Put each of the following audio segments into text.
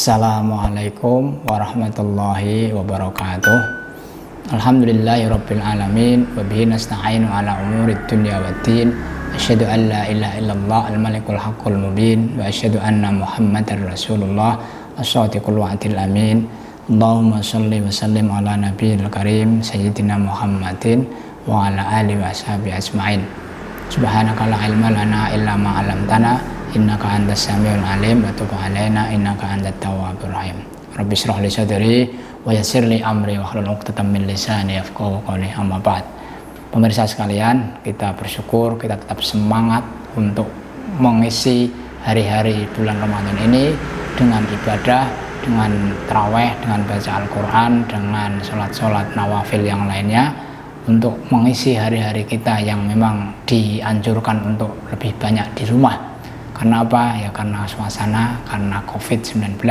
Assalamualaikum warahmatullahi wabarakatuh. Alhamdulillahirabbil alamin wa bihi nasta'inu ala umurid dunya waddin. Asyhadu an la ilaha illallah al-malikul haqqul mubin wa asyhadu anna Muhammadar Rasulullah as-shadiqul wa'dil amin. Allahumma shalli wa sallim ala nabiyil karim sayyidina Muhammadin wa ala alihi wa ashabihi ajmain. Subhanaka la ilma lana illa ma 'allamtana innaka antas samiul alim wa tub alaina innaka antat tawwabur rahim. Rabbi shrah li sadri wa yassir li amri wahlul 'uqdatam min lisani yafqahu qawli. Amma ba'd. Pemirsa sekalian, kita bersyukur, kita tetap semangat untuk mengisi hari-hari bulan Ramadan ini dengan ibadah, dengan tarawih, dengan baca Al-Quran, dengan sholat-sholat nawafil yang lainnya, untuk mengisi hari-hari kita yang memang dianjurkan untuk lebih banyak di rumah. Karena apa? Ya karena suasana, karena COVID-19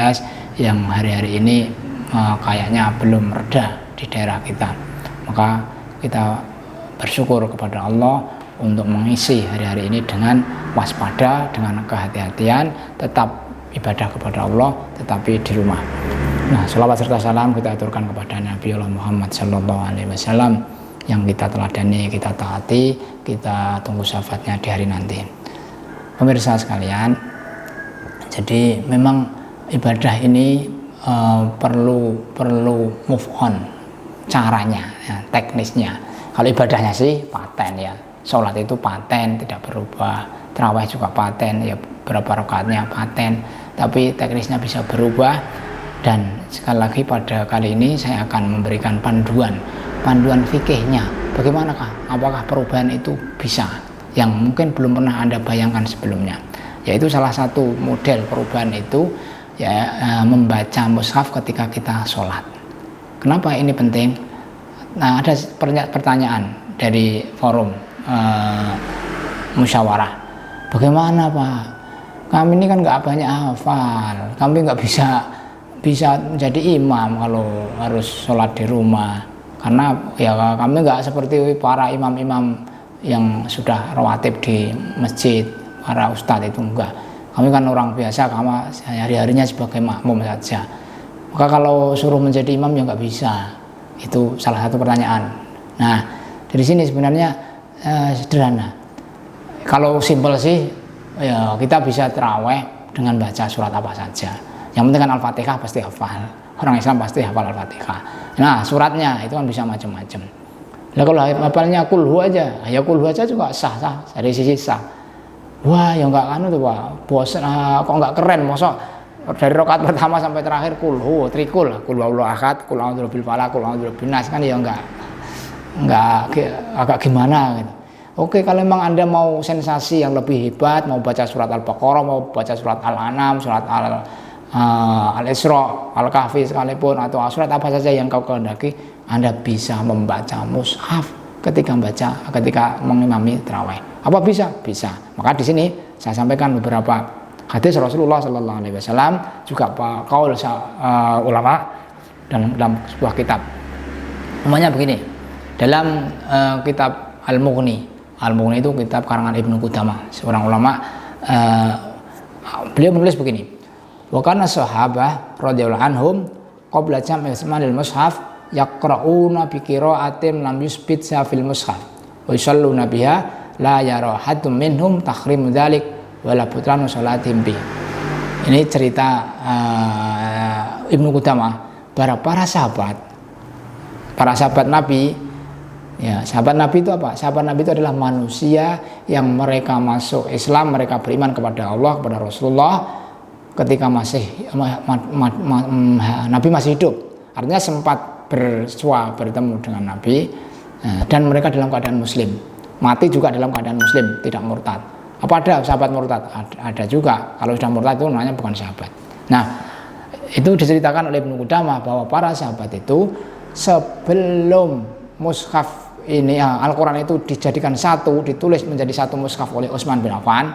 yang hari-hari ini kayaknya belum reda di daerah kita. Maka kita bersyukur kepada Allah untuk mengisi hari-hari ini dengan waspada, dengan kehati-hatian, tetap ibadah kepada Allah tetapi di rumah. Nah, sholawat serta salam kita aturkan kepada Nabi Allah Muhammad SAW yang kita teladani, kita taati, kita tunggu syafaatnya di hari nanti. Pemirsa sekalian, jadi memang ibadah ini perlu move on caranya, ya, teknisnya. Kalau ibadahnya sih paten ya, sholat itu paten, tidak berubah, tarawih juga paten, ya berapa rakaatnya paten, tapi teknisnya bisa berubah. Dan sekali lagi pada kali ini saya akan memberikan panduan fikihnya. Bagaimanakah? Apakah perubahan itu bisa? Yang mungkin belum pernah Anda bayangkan sebelumnya, yaitu salah satu model perubahan itu ya membaca mushaf ketika kita sholat. Kenapa ini penting? Nah, ada pertanyaan dari forum musyawarah. Bagaimana Pak? Kami ini kan nggak banyak hafal, kami nggak bisa menjadi imam kalau harus sholat di rumah. Karena ya kami nggak seperti para imam-imam yang sudah rawatib di masjid, para ustadz itu enggak. Kami kan orang biasa, kami hari-harinya sebagai makmum saja. Maka kalau suruh menjadi imam ya nggak bisa. Itu salah satu pertanyaan. Nah, dari sini sebenarnya sederhana. Kalau simpel sih, ya kita bisa tarawih dengan baca surat apa saja. Yang penting kan Al-Fatihah pasti hafal. Orang Islam pasti hafal Al-Fatihah. Nah, suratnya itu kan bisa macam-macam. Nah, kalau hafalnya kulhu aja, ya kulhu aja juga sah dari sisi sah. Wah, ya enggak kan tuh Pak, bosan, kok enggak keren, mosok dari rakaat pertama sampai terakhir kulhu, trikul, kul huwallahu ahad, kul a'udzu birabbil falaq, kul a'udzu birabbin nas, kan ya enggak agak gimana gitu. Oke, kalau memang Anda mau sensasi yang lebih hebat, mau baca surat Al-Baqarah, mau baca surat Al-An'am, surat Al-Isra, Al-Kahfi sekalipun, atau surat apa saja yang kau kehendaki, Anda bisa membaca mushaf ketika mengimami tarawih. Apa bisa? Bisa. Maka di sini saya sampaikan beberapa hadis Rasulullah Sallallahu Alaihi Wasallam, juga qaul ulama dalam sebuah kitab. Namanya begini, dalam kitab Al-Mughni itu kitab karangan Ibnu Qudamah, seorang ulama. Beliau menulis begini: wa kana sahabah radhiyallahu anhum qabla jam'i ismanil mushaf yaqra'una bi qira'atin lam yusbit fil mushaf wa yusalluna biha la yara haddum minhum tahrimu dzalik wala putranu sholatim bi. Ini cerita Ibnu Qudamah, para sahabat Nabi. Ya, sahabat Nabi itu apa? Sahabat Nabi itu adalah manusia yang mereka masuk Islam, mereka beriman kepada Allah, kepada Rasulullah ketika Nabi masih hidup. Artinya sempat bertemu dengan Nabi, dan mereka dalam keadaan muslim. Mati juga dalam keadaan muslim, tidak murtad. Apa ada sahabat murtad? Ada juga. Kalau sudah murtad itu namanya bukan sahabat. Nah, itu diceritakan oleh Ibnu Qudamah bahwa para sahabat itu sebelum mushaf ini, Al-Quran itu dijadikan satu, ditulis menjadi satu mushaf oleh Utsman bin Affan,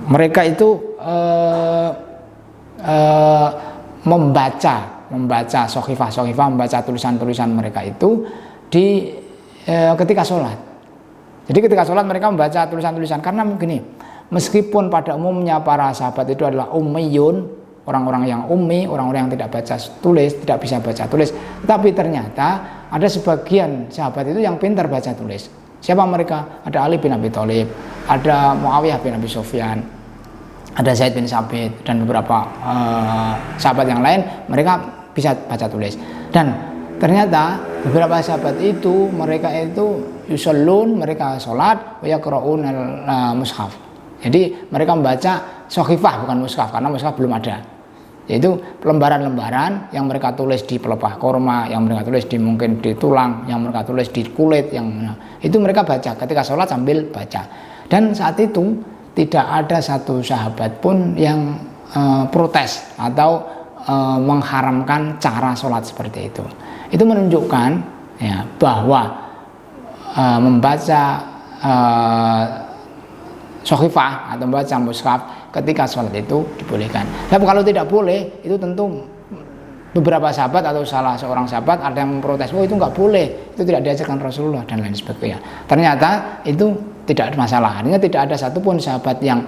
mereka itu membaca sohifah, membaca tulisan-tulisan mereka itu ketika sholat. Jadi ketika sholat mereka membaca tulisan-tulisan, karena begini, Meskipun pada umumnya para sahabat itu adalah ummiyun, orang-orang yang ummi, orang-orang yang tidak baca tulis, tidak bisa baca tulis, tetapi ternyata ada sebagian sahabat itu yang pintar baca tulis. Siapa mereka? Ada Ali bin Abi Thalib, ada Muawiyah bin Abi Sufyan, ada Zaid bin Sabit, dan beberapa sahabat yang lain, mereka bisa baca tulis. Dan ternyata beberapa sahabat itu, mereka itu yusallun, mereka sholat, wa yaqra'un al-mushaf. Jadi mereka membaca sohifah, bukan mushaf, karena mushaf belum ada. Yaitu lembaran-lembaran yang mereka tulis di pelepah korma, yang mereka tulis di mungkin di tulang, yang mereka tulis di kulit, yang itu mereka baca ketika sholat sambil baca. Dan saat itu tidak ada satu sahabat pun yang protes atau mengharamkan cara sholat seperti itu. Itu menunjukkan ya, bahwa membaca sohifah atau membaca mushaf ketika sholat itu dibolehkan. Tapi kalau tidak boleh, itu tentu beberapa sahabat atau salah seorang sahabat ada yang memprotes, oh itu nggak boleh, itu tidak diajarkan Rasulullah dan lain sebagainya. Ternyata itu tidak ada masalah. Artinya tidak ada satupun sahabat yang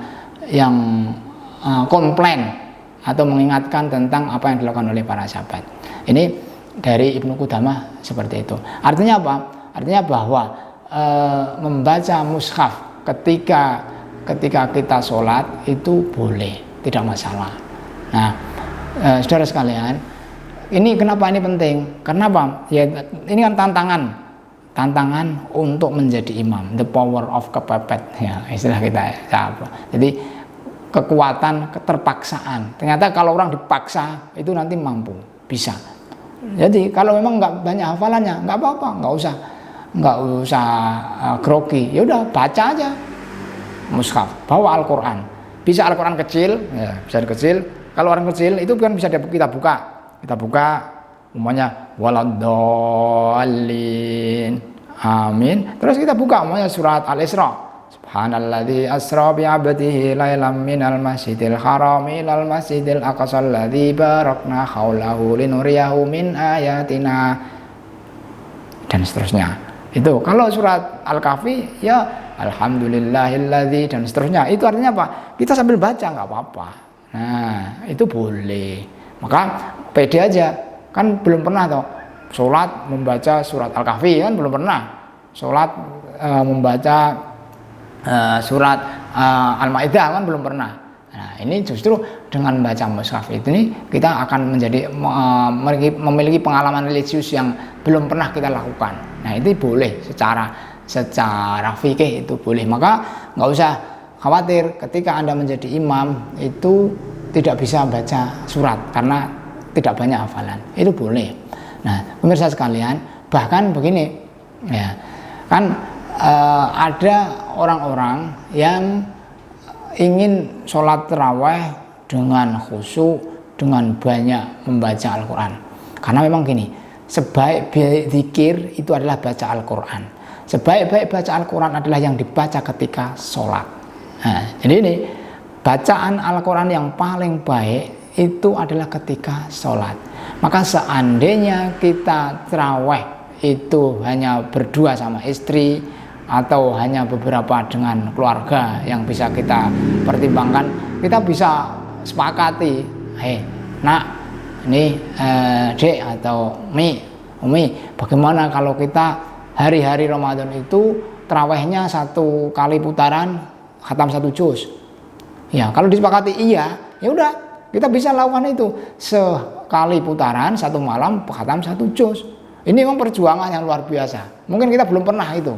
komplain atau mengingatkan tentang apa yang dilakukan oleh para sahabat. Ini dari Ibnu Qudamah seperti itu. Artinya apa? Artinya bahwa membaca mushaf ketika kita sholat itu boleh, tidak masalah. Nah, saudara sekalian, ini kenapa ini penting? Karena apa? Ya, ini kan tantangan untuk menjadi imam, the power of kepepet, ya istilah kita. Ya. Jadi kekuatan keterpaksaan. Ternyata kalau orang dipaksa itu nanti mampu, bisa. Jadi kalau memang nggak banyak hafalannya, nggak apa-apa, nggak usah grogi. Ya udah baca aja. Mushaf, bawa Al-Quran, bisa Al-Quran kecil, ya, bisa kecil. Kalau orang kecil itu kan bisa kita buka, umumnya waladdallin, amin. Terus kita buka umumnya surat Al-Isra, subhanalladzi asra bi 'abdihi lailam minal masjidil harami ilal masjidil aqsal ladzi barakna haulahu linuriyahu min ayatina, dan seterusnya. Itu kalau surat Al-Kahfi ya alhamdulillahilladzi dan seterusnya. Itu artinya apa? Kita sambil baca nggak apa-apa. Nah, itu boleh. Maka pede aja. Kan belum pernah toh sholat membaca surat Al-Kahfi, kan belum pernah. Sholat membaca surat Al-Maidah, kan belum pernah. Nah, ini justru dengan membaca mushaf ini kita akan memiliki pengalaman religius yang belum pernah kita lakukan. Nah, itu boleh secara fikih itu boleh. Maka nggak usah khawatir ketika Anda menjadi imam itu tidak bisa baca surat karena tidak banyak hafalan, itu boleh. Nah, pemirsa sekalian, bahkan begini ya, kan ada orang-orang yang ingin sholat tarawih dengan khusyuk, dengan banyak membaca Al-Quran. Karena memang gini, sebaik-baik zikir itu adalah baca Al-Quran. Sebaik-baik baca Al-Quran adalah yang dibaca ketika sholat. Nah, jadi ini bacaan Al-Quran yang paling baik itu adalah ketika sholat. Maka seandainya kita tarawih itu hanya berdua sama istri atau hanya beberapa dengan keluarga yang bisa kita pertimbangkan, kita bisa sepakati, hei nak, ini dek atau umi, bagaimana kalau kita hari-hari Ramadan itu tarawihnya 1 kali putaran khatam 1 juz. Ya, kalau disepakati iya, ya udah kita bisa lakukan itu sekali putaran 1 malam khatam 1 juz. Ini memang perjuangan yang luar biasa. Mungkin kita belum pernah itu.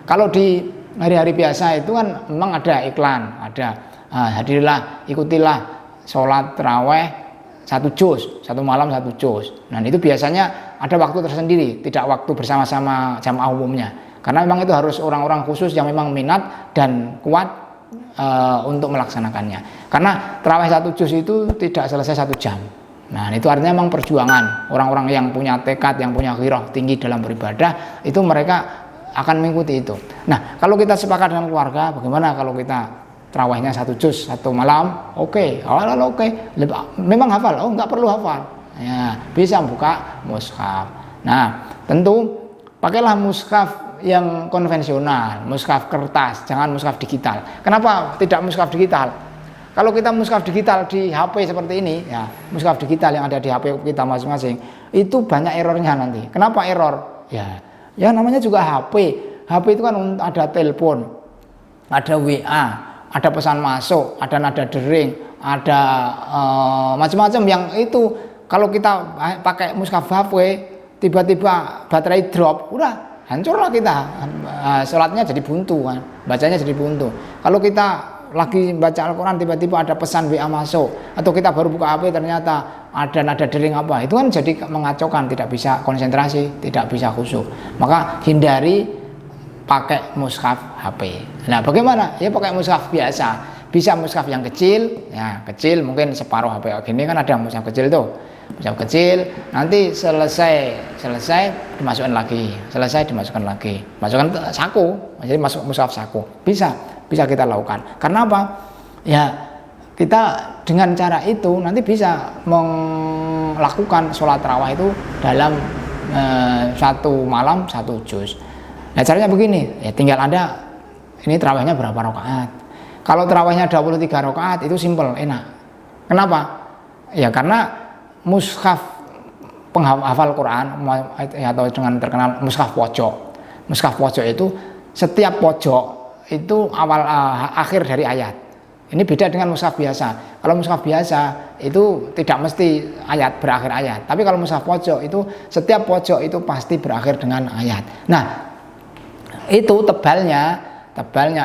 Kalau di hari-hari biasa itu kan memang ada iklan, ada hadirlah, ikutilah sholat tarawih 1 juz, 1 malam 1 juz. Nah, itu biasanya ada waktu tersendiri, tidak waktu bersama-sama jamaah umumnya. Karena memang itu harus orang-orang khusus yang memang minat dan kuat untuk melaksanakannya. Karena tarawih 1 juz itu tidak selesai 1 jam. Nah, itu artinya memang perjuangan. Orang-orang yang punya tekad, yang punya ghirah tinggi dalam beribadah, itu mereka akan mengikuti itu. Nah, kalau kita sepakat dengan keluarga, bagaimana kalau kita tarawihnya 1 juz 1 malam? Oke. Memang hafal? Oh, nggak perlu hafal. Ya, bisa buka mushaf. Nah, tentu pakailah mushaf yang konvensional, mushaf kertas, jangan mushaf digital. Kenapa tidak mushaf digital? Kalau kita mushaf digital di HP seperti ini, ya, mushaf digital yang ada di HP kita masing-masing, itu banyak errornya nanti. Kenapa error? Ya namanya juga HP. HP itu kan ada telepon, ada WA, ada pesan masuk, ada nada dering, ada macam-macam yang itu kalau kita pakai mushaf HP, tiba-tiba baterai drop, udah hancurlah kita, sholatnya jadi buntu kan, bacanya jadi buntu. Kalau kita lagi baca Al-Quran tiba-tiba ada pesan WA masuk, atau kita baru buka HP ternyata ada nada dering apa, itu kan jadi mengacaukan, tidak bisa konsentrasi, tidak bisa khusyuk. Maka hindari pakai mushaf HP. Nah bagaimana? Ya pakai mushaf biasa. Bisa mushaf yang kecil, ya kecil mungkin separuh HP gini kan ada mushaf kecil tuh. Mushaf kecil, nanti selesai dimasukkan lagi, masukkan saku, jadi masuk mushaf saku. Bisa kita lakukan. Karena apa? Ya kita dengan cara itu nanti bisa melakukan sholat tarawih itu dalam satu malam 1 juz. Nah caranya begini, ya tinggal Anda ini tarawihnya berapa rakaat. Kalau tarawihnya 23 rakaat itu simple, enak. Kenapa? Ya karena mushaf penghafal Quran atau dengan terkenal mushaf pojok. Mushaf pojok itu setiap pojok itu akhir dari ayat. Ini beda dengan mushaf biasa. Kalau mushaf biasa itu tidak mesti ayat berakhir ayat. Tapi kalau mushaf pojok itu setiap pojok itu pasti berakhir dengan ayat. Nah, itu tebalnya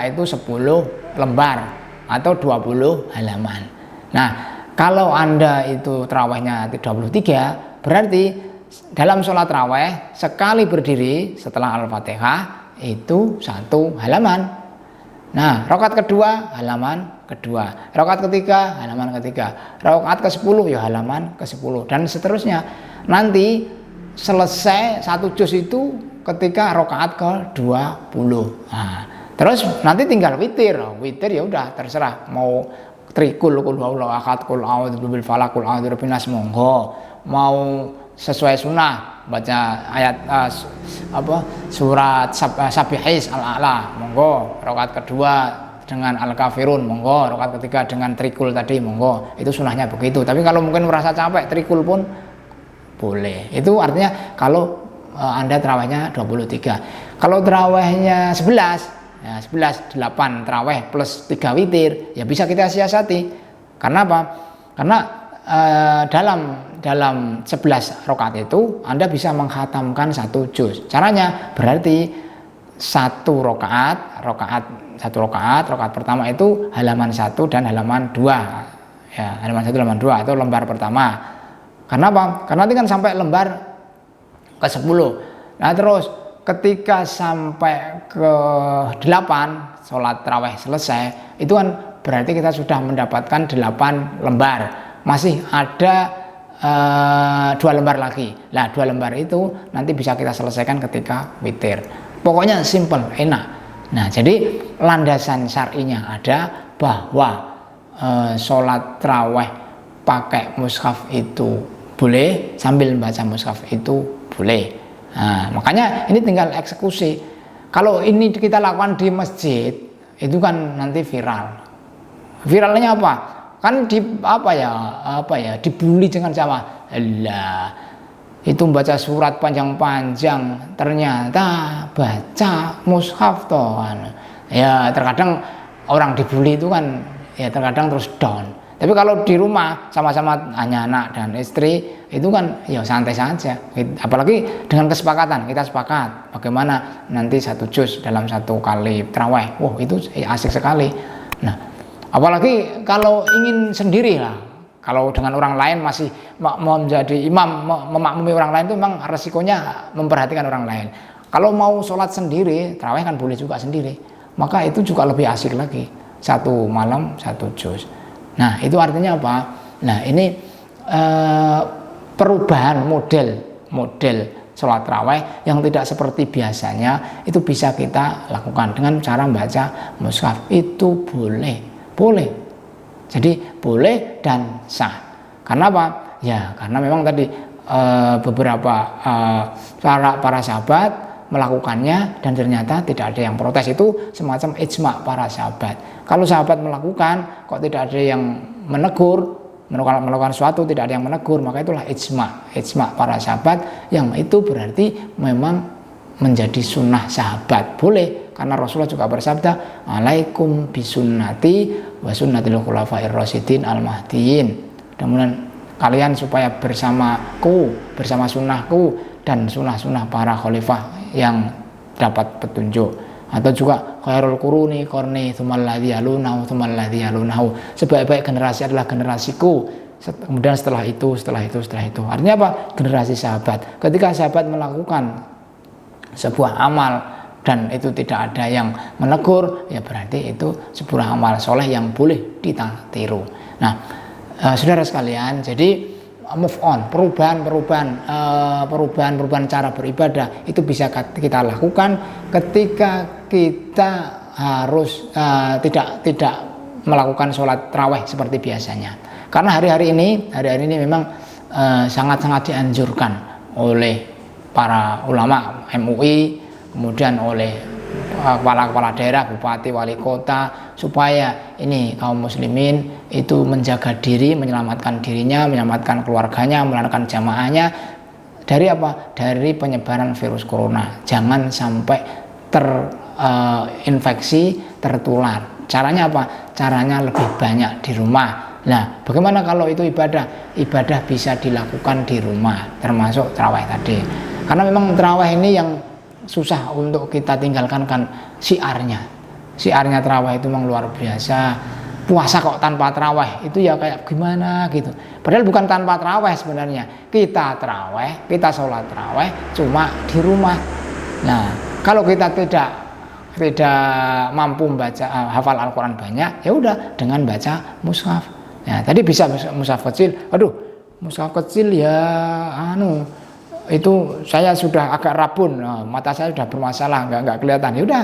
itu 10 lembar atau 20 halaman. Nah, kalau Anda itu tarawihnya 23, berarti dalam sholat tarawih sekali berdiri setelah Al-Fatihah itu 1 halaman. Nah, rakaat kedua halaman kedua, rakaat ketiga halaman ketiga, rakaat ke-10 ya halaman ke-10 dan seterusnya. Nanti selesai 1 juz itu ketika rakaat ke-20. Nah, terus nanti tinggal witir. Witir ya udah terserah mau trikul kul huwallahu ahad kul a'udzu birabbil falaq kul a'udzu birabbin nas monggo, mau sesuai sunnah baca ayat surat Sabihis al-a'la monggo, rakaat kedua dengan al-kafirun monggo, rakaat ketiga dengan trikul tadi monggo, itu sunnahnya begitu. Tapi kalau mungkin merasa capek trikul pun boleh. Itu artinya kalau Anda tarawihnya 23. Kalau tarawihnya 11 ya 8 tarawih plus 3 witir ya bisa kita siasati. Karena apa? Karena dalam 11 rakaat itu Anda bisa mengkhatamkan 1 juz. Caranya berarti satu rakaat pertama itu halaman 1 dan halaman 2. Ya, halaman 1 halaman 2 atau lembar pertama. Karena apa? Karena nanti kan sampai lembar ke-10. Nah, terus ketika sampai ke-8 sholat tarawih selesai, itu kan berarti kita sudah mendapatkan 8 lembar. Masih ada 2 lembar lagi. Nah 2 lembar itu nanti bisa kita selesaikan ketika witir. Pokoknya simple, enak. Nah jadi landasan syar'inya ada bahwa sholat tarawih pakai mushaf itu boleh, sambil membaca mushaf itu boleh. Nah, makanya ini tinggal eksekusi. Kalau ini kita lakukan di masjid, itu kan nanti viral. Viralnya apa? Kan dibully dengan siapa? Allah. Itu membaca surat panjang-panjang, ternyata baca mushaf toh. Ya, terkadang orang dibully itu kan ya terkadang terus down. Tapi kalau di rumah sama-sama hanya anak dan istri itu kan ya santai saja. Apalagi dengan kesepakatan, kita sepakat bagaimana nanti 1 juz dalam 1 kali tarawih. Wah, itu asik sekali. Nah, apalagi kalau ingin sendiri lah. Kalau dengan orang lain masih mau menjadi imam, memakmumi orang lain itu memang resikonya memperhatikan orang lain. Kalau mau sholat sendiri, tarawih kan boleh juga sendiri. Maka itu juga lebih asik lagi. 1 malam 1 juz. Nah itu artinya apa? Nah ini perubahan model sholat tarawih yang tidak seperti biasanya itu bisa kita lakukan dengan cara membaca mushaf. Itu boleh. Jadi boleh dan sah. Karena apa? Ya karena memang tadi beberapa para sahabat melakukannya dan ternyata tidak ada yang protes. Itu semacam ijma para sahabat. Kalau sahabat melakukan kok tidak ada yang menegur, melakukan sesuatu tidak ada yang menegur, maka itulah ijma para sahabat, yang itu berarti memang menjadi sunnah sahabat. Boleh, karena Rasulullah juga bersabda, alaikum bisunnati wa sunnatil khulafair rasyidin al mahdiyyin. Kemudian kalian supaya bersama sunnahku dan sunnah-sunnah para khalifah yang dapat petunjuk. Atau juga khairul quruni qarni tsummal ladzi yalunahu, sebaik-baik generasi adalah generasiku, kemudian setelah itu. Artinya apa? Generasi sahabat. Ketika sahabat melakukan sebuah amal dan itu tidak ada yang menegur, ya berarti itu sebuah amal soleh yang boleh kita tiru. Nah, saudara sekalian, jadi move on, perubahan cara beribadah itu bisa kita lakukan ketika kita harus tidak melakukan sholat tarawih seperti biasanya. Karena hari-hari ini memang sangat-sangat dianjurkan oleh para ulama MUI, kemudian oleh kepala-kepala daerah, bupati, wali kota, supaya ini kaum muslimin itu menjaga diri, menyelamatkan dirinya, menyelamatkan keluarganya, menyelamatkan jamaahnya dari apa? Dari penyebaran virus corona. Jangan sampai terinfeksi, tertular. Caranya apa? Caranya lebih banyak di rumah. Nah, bagaimana kalau itu ibadah? Ibadah bisa dilakukan di rumah, termasuk tarawih tadi. Karena memang tarawih ini yang susah untuk kita tinggalkan, kan syiarnya tarawih itu memang luar biasa. Puasa kok tanpa tarawih itu ya kayak gimana gitu. Padahal bukan tanpa tarawih sebenarnya. Kita tarawih, kita sholat tarawih cuma di rumah. Nah, kalau kita tidak mampu membaca hafal Al-Quran banyak, ya udah dengan baca mushaf. Nah, tadi bisa mushaf kecil. Mushaf kecil ya itu saya sudah agak rabun, mata saya sudah bermasalah, nggak kelihatan. Ya udah,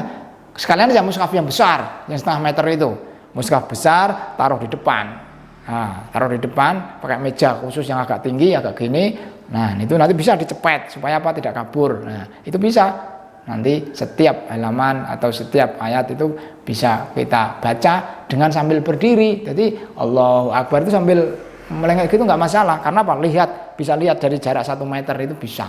sekalian aja mushaf yang besar, yang 1,5 meter itu, mushaf besar taruh di depan. Taruh di depan, pakai meja khusus yang agak tinggi, agak gini. Nah, itu nanti bisa dicepet supaya apa? Tidak kabur. Nah, itu bisa. Nanti setiap halaman atau setiap ayat itu bisa kita baca dengan sambil berdiri. Jadi Allahu Akbar itu sambil melengket gitu nggak masalah, karena apa? Bisa lihat dari jarak 1 meter itu bisa.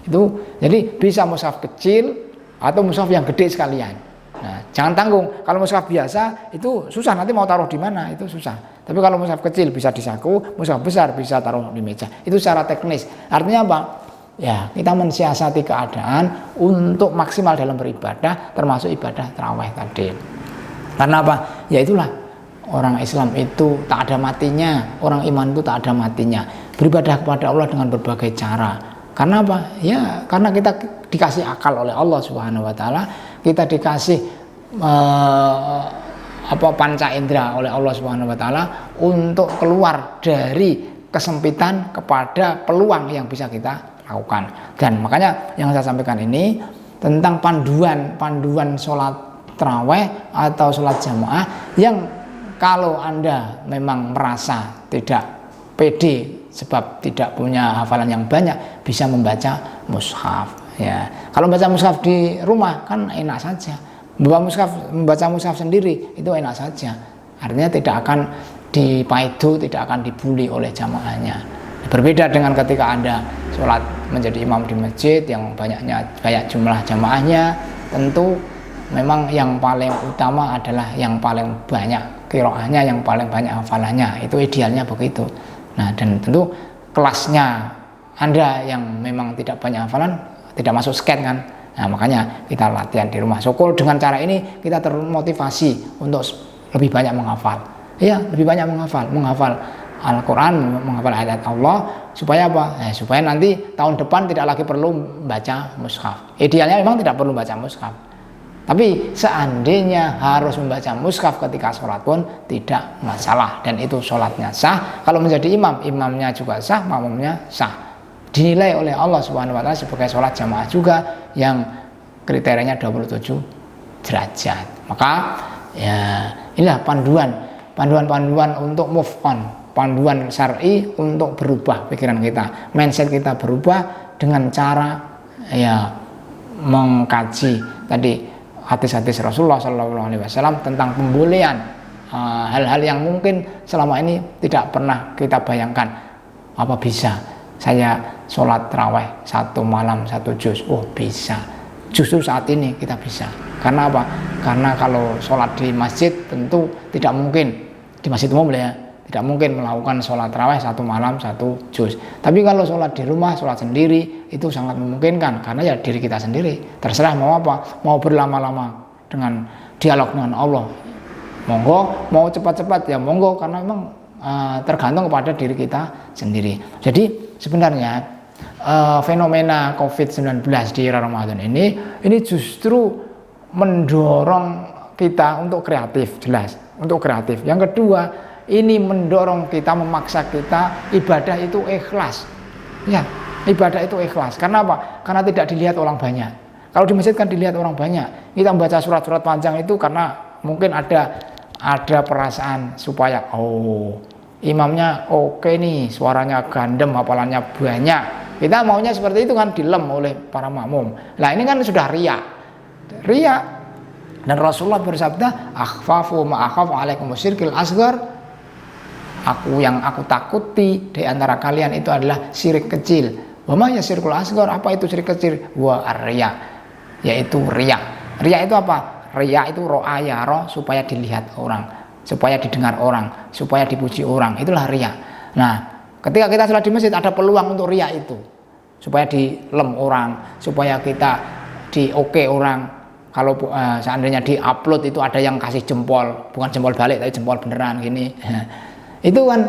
Itu jadi bisa mushaf kecil atau mushaf yang gede sekalian. Nah, jangan tanggung. Kalau mushaf biasa itu susah, nanti mau taruh di mana itu susah. Tapi kalau mushaf kecil bisa di saku, mushaf besar bisa taruh di meja. Itu secara teknis. Artinya apa? Ya, kita mensiasati keadaan untuk maksimal dalam beribadah, termasuk ibadah tarawih tadi. Karena apa? Ya itulah, orang Islam itu tak ada matinya, orang iman itu tak ada matinya. Beribadah kepada Allah dengan berbagai cara. Karena apa? Ya, karena kita dikasih akal oleh Allah Subhanahu wa taala, kita dikasih panca indera oleh Allah Subhanahu wa taala untuk keluar dari kesempitan kepada peluang yang bisa kita lakukan. Dan makanya yang saya sampaikan ini tentang panduan sholat tarawih atau sholat jamaah yang kalau Anda memang merasa tidak pede sebab tidak punya hafalan yang banyak, bisa membaca mushaf. Ya, kalau membaca mushaf di rumah kan enak saja. Membaca mushaf sendiri itu enak saja. Artinya tidak akan dipaidu, tidak akan dibully oleh jamaahnya. Berbeda dengan ketika Anda sholat menjadi imam di masjid yang banyak jumlah jamaahnya, tentu memang yang paling utama adalah yang paling banyak qiraahnya, yang paling banyak hafalannya. Itu idealnya begitu. Nah, dan tentu kelasnya Anda yang memang tidak banyak hafalan tidak masuk scan kan. Nah, makanya kita latihan di rumah. Syukur dengan cara ini kita termotivasi untuk lebih banyak menghafal. Iya, lebih banyak menghafal Al-Quran, menghafal ayat Allah, supaya apa? Supaya nanti tahun depan tidak lagi perlu membaca mushaf. Idealnya memang tidak perlu membaca mushaf. Tapi seandainya harus membaca mushaf ketika sholat pun tidak masalah, dan itu sholatnya sah. Kalau menjadi imam, imamnya juga sah, makmumnya sah. Dinilai oleh Allah Subhanahu wa taala sebagai sholat jamaah juga yang kriterianya 27 derajat. Maka ya inilah panduan untuk move on, panduan syar'i untuk berubah pikiran kita, mindset kita berubah dengan cara ya mengkaji tadi hadis-hadis Rasulullah SAW tentang pembolehan hal-hal yang mungkin selama ini tidak pernah kita bayangkan. Apa bisa saya sholat tarawih 1 malam 1 juz? Oh bisa. Justru saat ini kita bisa. Karena apa? Karena kalau sholat di masjid tentu tidak mungkin, di masjid umum ya, tidak mungkin melakukan sholat tarawih 1 malam 1 juz. Tapi kalau sholat di rumah, sholat sendiri itu sangat memungkinkan, karena ya diri kita sendiri. Terserah mau apa, mau berlama-lama dengan dialog dengan Allah, monggo. Mau cepat-cepat ya monggo, karena memang tergantung kepada diri kita sendiri. Jadi sebenarnya fenomena COVID-19 di era Ramadan ini justru mendorong kita untuk kreatif, jelas, untuk kreatif. Yang kedua, ini mendorong kita, memaksa kita ibadah itu ikhlas. Ya, ibadah itu ikhlas. Karena apa? Karena tidak dilihat orang banyak. Kalau di masjid kan dilihat orang banyak. Kita membaca surat-surat panjang itu karena mungkin ada perasaan supaya imamnya oke nih, suaranya gandem, hafalannya banyak. Kita maunya seperti itu kan, dilem oleh para makmum. Nah, ini kan sudah riya. Dan Rasulullah bersabda, akhfafu ma akhafu alaikum syirkil asghar. Yang aku takuti di antara kalian itu adalah syirik kecil. Wa ma ya syirkul asghar? Apa itu syirik kecil? Wa riya, yaitu riya. Riya itu apa? Riya itu ro'a yara, supaya dilihat orang, supaya didengar orang, supaya dipuji orang. Itulah riya. Nah, ketika kita sholat di masjid ada peluang untuk riya itu, supaya dilem orang, supaya kita di-oke orang. Kalau seandainya di-upload itu ada yang kasih jempol, bukan jempol balik tapi jempol beneran gini. Itu kan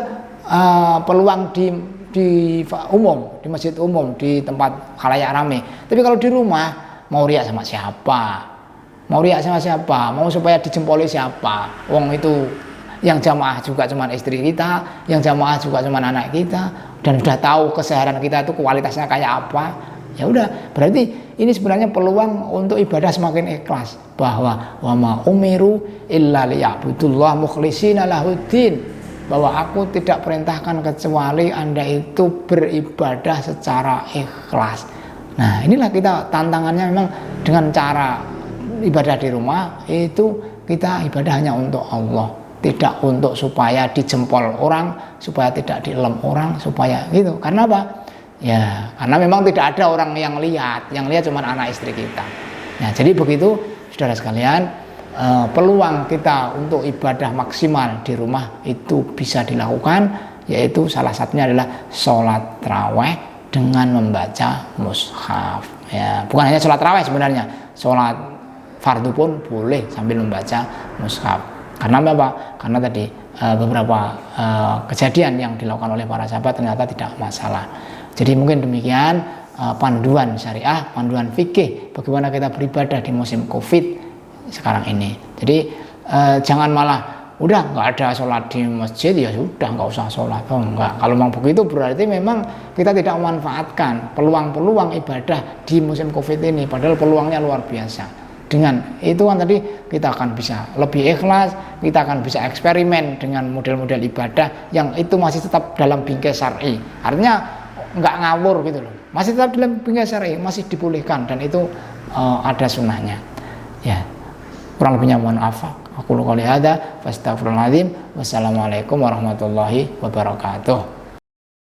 peluang di umum, di masjid umum, di tempat khalayak rame. Tapi kalau di rumah, mau riak sama siapa? Mau supaya dijempoli siapa? Wong itu yang jamaah juga cuma istri kita, yang jamaah juga cuma anak kita, dan sudah tahu keseharian kita itu kualitasnya kayak apa. Ya udah, berarti ini sebenarnya peluang untuk ibadah semakin ikhlas, bahwa wa ma umiru illa liya'budullah mukhlishina lahuddin, bahwa aku tidak perintahkan kecuali Anda itu beribadah secara ikhlas. Nah, inilah kita tantangannya memang dengan cara ibadah di rumah itu kita ibadah hanya untuk Allah, tidak untuk supaya dijempol orang, supaya tidak dilem orang, supaya gitu. Karena apa? Ya, karena memang tidak ada orang yang lihat cuma anak istri kita. Nah, jadi begitu saudara sekalian, peluang kita untuk ibadah maksimal di rumah itu bisa dilakukan, yaitu salah satunya adalah sholat tarawih dengan membaca mushaf. Ya, bukan hanya sholat tarawih sebenarnya, sholat fardu pun boleh sambil membaca mushaf. Karena apa? Karena tadi beberapa kejadian yang dilakukan oleh para sahabat ternyata tidak masalah. Jadi mungkin demikian panduan syariah, panduan fikih bagaimana kita beribadah di musim COVID sekarang ini. Jadi jangan malah udah nggak ada sholat di masjid, ya sudah nggak usah sholat. Enggak. Kalau memang begitu berarti memang kita tidak memanfaatkan peluang-peluang ibadah di musim COVID ini, padahal peluangnya luar biasa. Dengan itu kan tadi kita akan bisa lebih ikhlas, kita akan bisa eksperimen dengan model-model ibadah yang itu masih tetap dalam bingkai syar'i. Artinya nggak ngawur gitu loh, masih tetap dalam bingkai syar'i, masih dibolehkan, dan itu ada sunnahnya. Ya, kurang lebihnya mohon maaf. Aku qouli hadza fastaghfirullahaladzim. Wassalamualaikum warahmatullahi wabarakatuh.